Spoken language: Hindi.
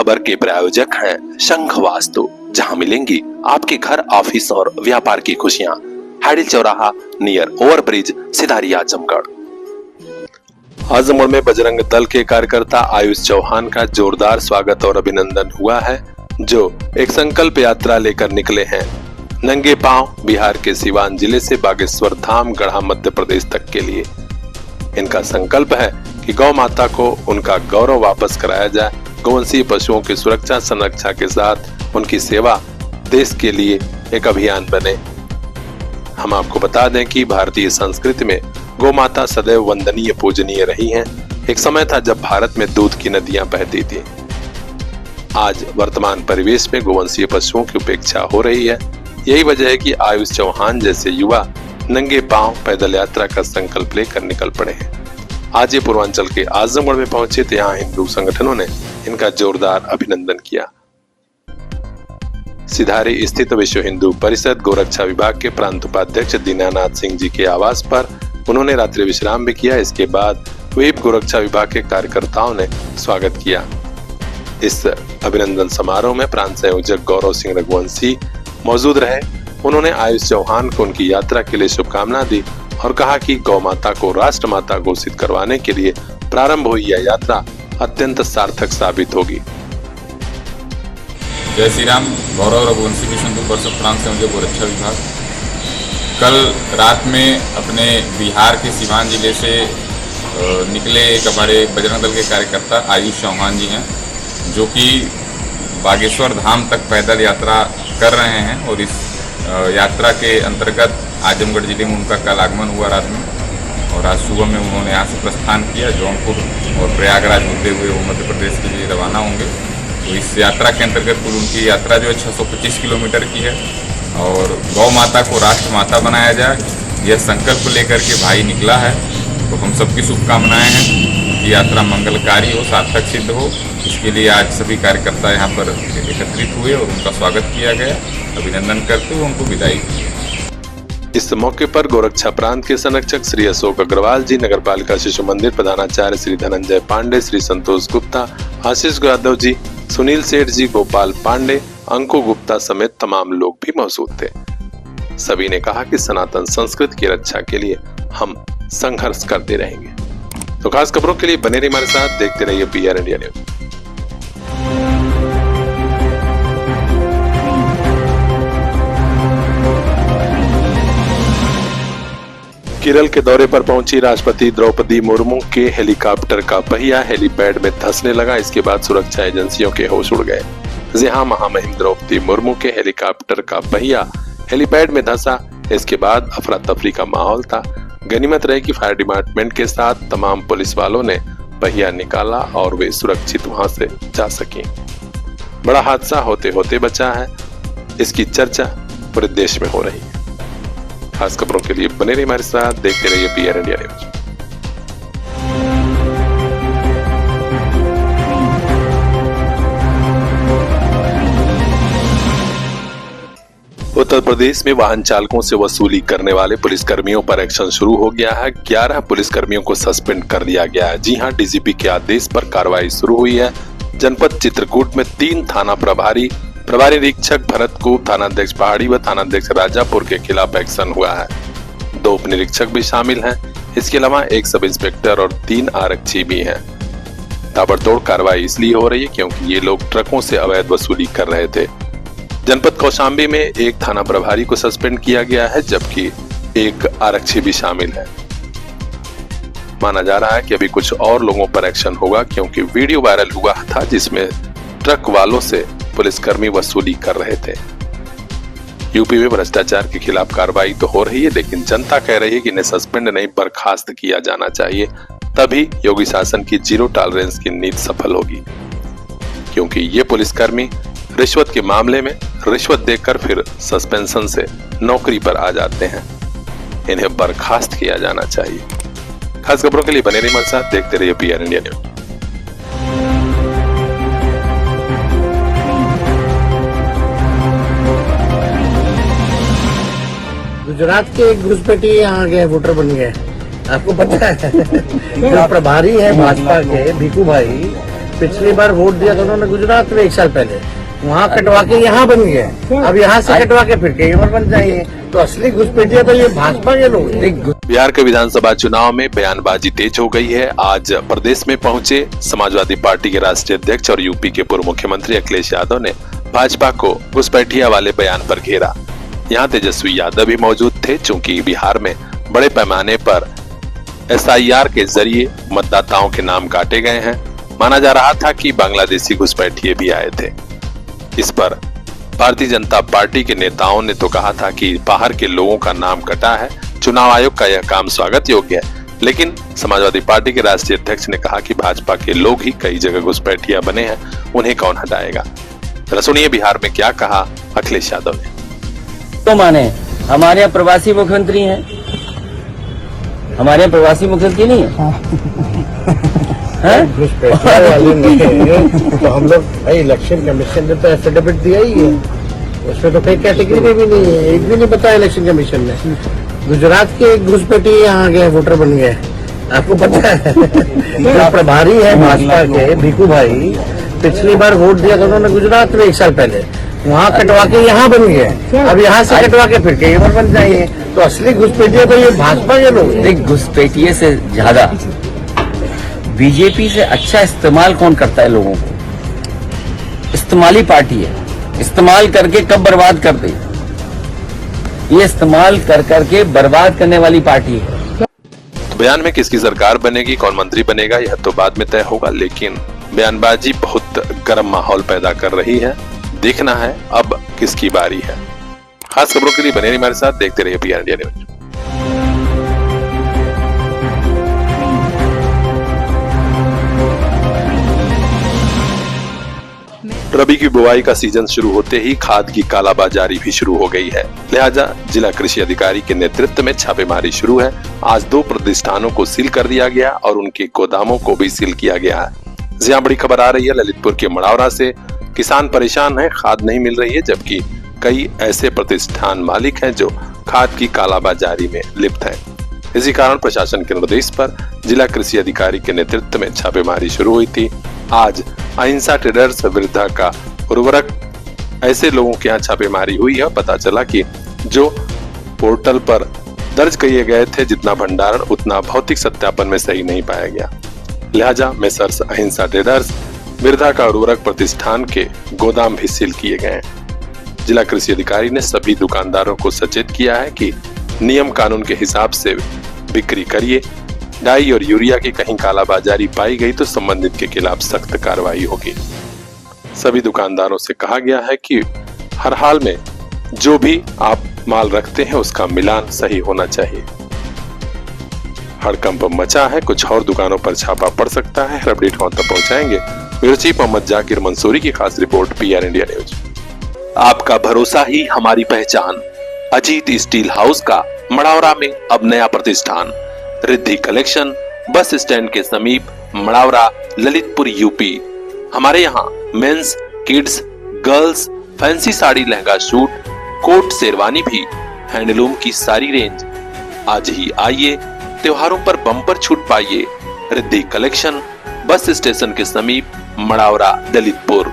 खबर के प्रायोजक हैं शंख वास्तु, जहां मिलेंगी आपके घर, ऑफिस और व्यापार की खुशियां। हैडिल चौराहा नियर ओवरब्रिज, सिधारी, आजमगढ़। आजमगढ़ में बजरंग दल के कार्यकर्ता आयुष चौहान का जोरदार स्वागत और अभिनंदन हुआ है, जो एक संकल्प यात्रा लेकर निकले हैं नंगे पांव बिहार के सिवान जिले से बागेश्वर धाम, गढ़ा, मध्य प्रदेश तक के लिए। इनका संकल्प है कि गौ माता को उनका गौरव वापस कराया जाए। गौवंशीय पशुओं की सुरक्षा संरक्षा के साथ उनकी सेवा देश के लिए एक अभियान बने। हम आपको बता दें कि भारतीय संस्कृति में गौ माता सदैव वंदनीय, पूजनीय रही हैं। एक समय था जब भारत में दूध की नदियां बहती थी। आज वर्तमान परिवेश में गौवंशीय पशुओं की उपेक्षा हो रही है। यही वजह है कि आयुष चौहान जैसे युवा नंगे पांव पैदल यात्रा का संकल्प लेकर निकल पड़े हैं। आज ये पूर्वांचल के आजमगढ़ में पहुंचे तो यहाँ हिंदू संगठनों ने इनका जोरदार अभिनंदन किया। सिधारी स्थित विश्व हिंदू परिषद गोरक्षा विभाग के प्रांत उपाध्यक्ष दीनानाथ सिंह जी के आवास पर उन्होंने रात्रि विश्राम भी किया। इसके बाद वीप गोरक्षा विभाग के कार्यकर्ताओं ने स्वागत किया। इस अभिनंदन समारोह में प्रांत संयोजक गौरव सिंह रघुवंशी मौजूद रहे। उन्होंने आयुष चौहान को उनकी यात्रा के लिए शुभकामना दी और कहा कि गौ माता को राष्ट्र माता घोषित करवाने के लिए प्रारंभ हुई यह यात्रा अत्यंत सार्थक साबित होगी। जय श्री राम। गौरव रघुवंशी विश्व हिंदू परिषद प्रांत संयोजक गोरक्षा विभाग। कल रात में अपने बिहार के सिवान जिले से निकले एक हमारे बजरंग दल के कार्यकर्ता आयुष चौहान जी हैं, जो कि बागेश्वर धाम तक पैदल यात्रा कर रहे हैं। और इस यात्रा के अंतर्गत आजमगढ़ जिले में उनका कल आगमन हुआ रात में, और आज सुबह में उन्होंने यहाँ से प्रस्थान किया। जौनपुर और प्रयागराज होते हुए वो मध्य प्रदेश के लिए रवाना होंगे। तो इस यात्रा के अंतर्गत कुल उनकी यात्रा जो है 625 किलोमीटर की है। और गौ माता को राष्ट्र माता बनाया जाए, यह संकल्प लेकर के भाई निकला है। तो हम सबकी शुभकामनाएं हैं कि यात्रा मंगलकारी हो, सार्थक सिद्ध हो। इसके लिए आज सभी कार्यकर्ता यहाँ पर एकत्रित हुए और उनका स्वागत किया गया। अभिनंदन करते हुए उनको विदाई की। इस मौके पर गोरक्षा प्रांत के संरक्षक श्री अशोक अग्रवाल जी, नगर पालिका शिशु मंदिर प्रधानाचार्य श्री धनंजय पांडे, श्री संतोष गुप्ता, आशीष यादव जी, सुनील सेठ जी, गोपाल पांडे, अंकु गुप्ता समेत तमाम लोग भी मौजूद थे। सभी ने कहा कि सनातन संस्कृति की रक्षा के लिए हम संघर्ष करते रहेंगे। तो खास खबरों के लिए बने रहिए हमारे साथ, देखते रहिए PR इंडिया न्यूज। केरल के दौरे पर पहुंची राष्ट्रपति द्रौपदी मुर्मू के हेलीकॉप्टर का पहिया हेलीपैड में धंसने लगा। इसके बाद सुरक्षा एजेंसियों के होश उड़ गए। जहां महामहिम द्रौपदी मुर्मू के हेलीकॉप्टर का पहिया हेलीपैड में धंसा, इसके बाद अफरा तफरी का माहौल था। गनीमत रहे कि फायर डिपार्टमेंट के साथ तमाम पुलिस वालों ने पहिया निकाला और वे सुरक्षित वहां से जा सके। बड़ा हादसा होते होते बचा है, इसकी चर्चा पूरे देश में हो रही है। खास खबरों के लिए बने रहिए हमारे साथ, देखते रहिए PR India news. Uttar Pradesh में वाहन चालकों से वसूली करने वाले पुलिसकर्मियों पर एक्शन शुरू हो गया है। 11 पुलिसकर्मियों को सस्पेंड कर दिया गया है। जी हां, DGP के आदेश पर कार्रवाई शुरू हुई है। जनपद चित्रकूट में 3 थाना प्रभारी निरीक्षक भरतकूप, थानाध्यक्ष पहाड़ी व थानाध्यक्ष राजापुर के खिलाफ एक्शन हुआ है। 2 उप निरीक्षक भी शामिल हैं। इसके अलावा 1 सब इंस्पेक्टर और 3 आरक्षी भी हैं। ताबड़तोड़ कार्रवाई इसलिए हो रही है क्योंकि ये लोग ट्रकों से अवैध वसूली कर रहे थे। जनपद कौशाम्बी में 1 थाना प्रभारी को सस्पेंड किया गया है, जबकि 1 आरक्षी भी शामिल है। माना जा रहा है कि अभी कुछ और लोगों पर एक्शन होगा, क्योंकि वीडियो वायरल हुआ था जिसमें ट्रक वालों से पुलिसकर्मी वसूली कर रहे थे। यूपी में भ्रष्टाचार के खिलाफ कार्रवाई तो हो रही है, लेकिन जनता कह रही है कि इन्हें सस्पेंड नहीं बर्खास्त किया जाना चाहिए। तभी योगी शासन की 0 टॉलरेंस की नीति सफल होगी, क्योंकि ये पुलिसकर्मी रिश्वत के मामले में रिश्वत देकर फिर सस्पेंशन से नौकरी पर आ जाते हैं। इन्हें बर्खास्त किया जाना चाहिए। खास खबरों के लिए बने रहिए हमारे साथ, देखते रहिए PR इंडिया न्यूज। गुजरात के एक घुसपैठी यहाँ गए, वोटर बन गए। आपको पता है जो प्रभारी है भाजपा के भीखू भाई, पिछली बार वोट दिया था उन्होंने गुजरात में 1 साल पहले, वहाँ कटवा के यहाँ बन गए, अब यहाँ से कटवा के फिर कहीं और बन जाएंगे। तो असली घुसपैठिया तो ये भाजपा के लोग हैं। बिहार के विधानसभा चुनाव में बयानबाजी तेज हो गई है। आज प्रदेश में पहुंचे समाजवादी पार्टी के राष्ट्रीय अध्यक्ष और यूपी के पूर्व मुख्यमंत्री अखिलेश यादव ने भाजपा को घुसपैठिया वाले बयान पर घेरा। यहाँ तेजस्वी यादव भी मौजूद थे। चूंकि बिहार में बड़े पैमाने पर SIR के जरिए मतदाताओं के नाम काटे गए हैं, माना जा रहा था कि बांग्लादेशी घुसपैठिए भी आए थे। इस पर भारतीय जनता पार्टी के नेताओं ने तो कहा था कि बाहर के लोगों का नाम कटा है, चुनाव आयोग का यह काम स्वागत योग्य है। लेकिन समाजवादी पार्टी के राष्ट्रीय अध्यक्ष ने कहा कि भाजपा के लोग ही कई जगह घुसपैठिया बने हैं, उन्हें कौन हटाएगा। जरा सुनिए बिहार में क्या कहा अखिलेश यादव ने। तो माने हमारे यहाँ प्रवासी मुख्यमंत्री हैं, हमारे यहाँ प्रवासी मुख्यमंत्री नहीं है, घुसपैठिया वाले नहीं है। तो हम लोग भाई इलेक्शन कमीशन ने तो एफिडेविट दिया ही है, उसमें तो कोई कैटेगरी में भी नहीं है, एक भी नहीं बताया इलेक्शन कमीशन ने। गुजरात के एक घुसपैठी यहाँ गए, वोटर बन गए, आपको पता है। जो प्रभारी है भाजपा के भीखू भाई, पिछली बार वोट दिया था उन्होंने गुजरात में 1 साल पहले, वहाँ कटवा के यहाँ बन गए, अब यहाँ से कटवा के फिर कहीं और बन जाएंगे। तो असली घुसपैठिया तो ये भाजपा के लोग हैं। देख घुसपैठिए से ज्यादा बीजेपी से अच्छा इस्तेमाल कौन करता है लोगों को? इस्तेमाली पार्टी है, इस्तेमाल करके कब बर्बाद कर दे, ये इस्तेमाल कर करके बर्बाद करने वाली पार्टी है। तो बयान में किसकी सरकार बनेगी, कौन मंत्री बनेगा, यह तो बाद में तय होगा। लेकिन बयानबाजी बहुत गर्म माहौल पैदा कर रही है। देखना है अब किसकी बारी है। खास खबरों के लिए बने रहिए हमारे साथ, देखते रहिए PR इंडिया न्यूज। रबी की बुआई का सीजन शुरू होते ही खाद की कालाबाजारी भी शुरू हो गई है। लिहाजा जिला कृषि अधिकारी के नेतृत्व में छापेमारी शुरू है। आज 2 प्रतिष्ठानों को सील कर दिया गया और उनके गोदामों को भी सील किया गया है। जहां बड़ी खबर आ रही है ललितपुर के मड़ावरा से। किसान परेशान हैं, खाद नहीं मिल रही है, जबकि कई ऐसे प्रतिष्ठान मालिक हैं जो खाद की कालाबाजारी में लिप्त हैं। इसी कारण प्रशासन के निर्देश पर जिला कृषि अधिकारी के नेतृत्व में छापेमारी शुरू हुई थी। आज अहिंसा ट्रेडर्स विरुद्ध का उर्वरक ऐसे लोगों के यहाँ छापेमारी हुई है। पता चला कि जो पोर्टल पर दर्ज किए गए थे जितना भंडारण, उतना भौतिक सत्यापन में सही नहीं पाया गया। लिहाजा मेसर्स अहिंसा ट्रेडर्स विरुद्ध का उर्वरक प्रतिष्ठान के गोदाम भी सील किए गए हैं। जिला कृषि अधिकारी ने सभी दुकानदारों को सचेत किया है कि नियम कानून के हिसाब से बिक्री करिए। डाई और यूरिया की कहीं कालाबाजारी पाई गई तो संबंधित के खिलाफ सख्त कार्रवाई होगी। सभी दुकानदारों से कहा गया है कि हर हाल में जो भी आप माल रखते हैं उसका मिलान सही होना चाहिए। हड़कंप मचा है, कुछ और दुकानों पर छापा पड़ सकता है। अपडेट हो तक पहुंचाएंगे। ब्यूरो चीफ मोहम्मद जाकिर मंसूरी की खास रिपोर्ट PR इंडिया न्यूज। आपका भरोसा ही हमारी पहचान। अजीत स्टील हाउस का मड़ावरा में अब नया प्रतिष्ठान रिद्धि कलेक्शन, बस स्टैंड के समीप, मड़ावरा, ललितपुर UP। हमारे यहाँ men's, kids, girls, fancy sari, lehenga suit, coat, sherwani भी, हैंडलूम की सारी रेंज। आज ही आइए, त्योहारों पर बम्पर छूट पाइए। रिद्धि कलेक्शन, बस स्टेशन के समीप, मड़ावरा, ललितपुर।